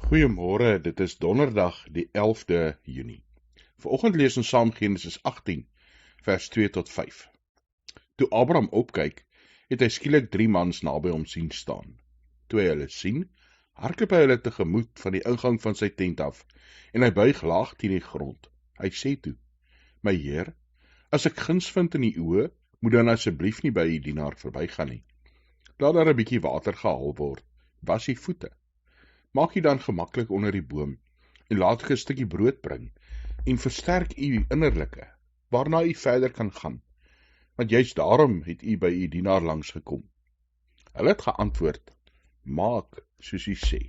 Goeiemôre, dit is donderdag die 11de Junie. Vanoggend lees ons saam Genesis 18, vers 2 tot 5. Toe Abraham opkyk, het hy skielik 3 mans naby hom sien staan. Toe hy hulle sien, hardloop hy hulle tegemoet van die ingang van sy tent af, en hy buig laag teen die grond. Hy sê toe: "My Heer, as ek guns vind in die oë, moet dan asseblief nie by u dienaar verbygaan nie. Laat daar 'n bietjie water gehaal word, was u voete. Maak u dan gemaklik onder die boom, en laat ek 'n stukkie brood bring, en versterk u innerlike, waarna u verder kan gaan, want juist daarom het u by u dienaar langs gekom." Hulle het geantwoord: "Maak soos u sê."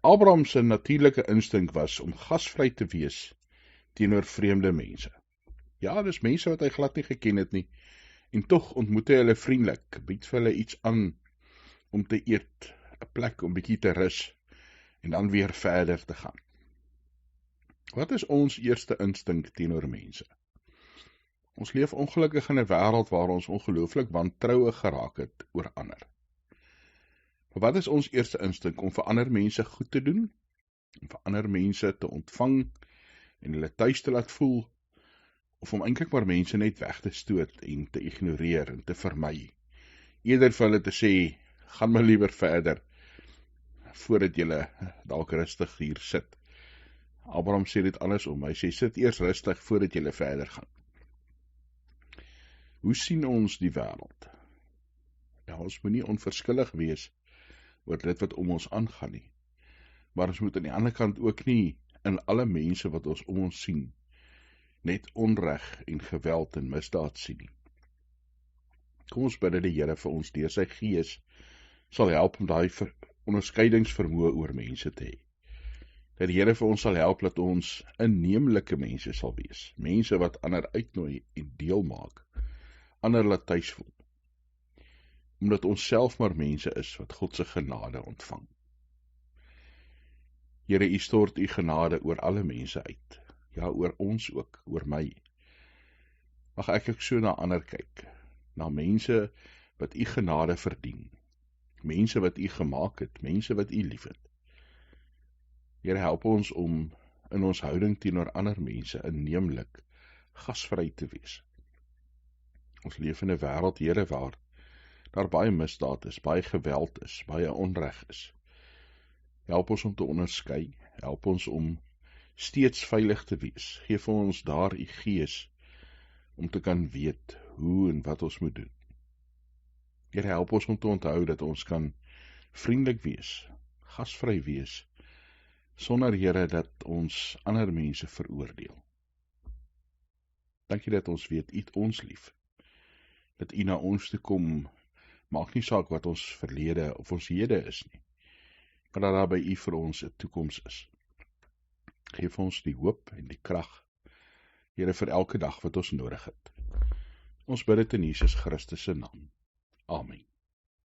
Abraham se natuurlike instink was om gasvry te wees teenoor vreemde mense. Ja, dis mense wat hy glad nie geken het nie, en tog ontmoet hy hulle vriendelik, bied vir hulle iets aan om te eet, 'n plek om bietjie te rus, en dan weer verder te gaan. Wat is ons eerste instink teenoor mense? Ons leef ongelukkig in 'n wêreld waar ons ongelooflik wantrouig geraak het oor ander. Maar wat is ons eerste instink? Om vir ander mense goed te doen, om vir ander mense te ontvang en hulle tuis te laat voel, of om eintlik maar mense net weg te stoot en te ignoreer en te vermy, eerder vir hulle te sê: "Gaan maar liewer verder, voordat julle dalk rustig hier sit." Abraham sê dit andersom, hy sê: "Sit eers rustig voordat julle verder gaan." Hoe sien ons die wêreld? Ja, ons moet nie onverskillig wees oor dit wat om ons aangaan nie, maar ons moet aan die ander kant ook nie in alle mense wat ons om ons sien net onreg en geweld en misdaad sien nie. Kom ons bid dat die Here vir ons deur sy Gees sal help om daai onderskeidingsvermoë oor mense te hê. Dat die Here vir ons sal help dat ons inneemlike mense sal wees, mense wat ander uitnooi en deel maak, ander laat tuis voel, omdat ons self maar mense is wat God se genade ontvang. Here, u stort u genade oor alle mense uit, ja, oor ons ook, oor my. Mag ek ook so na ander kyk, na mense wat u genade verdien, mense wat u gemaak het, mense wat u liefhet. Here, help ons om in ons houding teenoor ander mense inneemlik, gasvry te wees. Ons leef in 'n wêreld, Here, waar daar baie misdaad is, baie geweld is, baie onreg is. Help ons om te onderskei, help ons om steeds veilig te wees. Geef ons daar u Gees om te kan weet hoe en wat ons moet doen. Here, help ons om te onthou dat ons kan vriendelik wees, gasvry wees, sonder, Here, dat ons ander mense veroordeel. Dankie dat ons weet, u het ons lief, dat u na ons toe kom, maak nie saak wat ons verlede of ons hede is nie, maar dat daar by u vir ons 'n toekoms is. Geef ons die hoop en die krag, Here, vir elke dag wat ons nodig het. Ons bid dit in Jesus Christus se naam. Amen.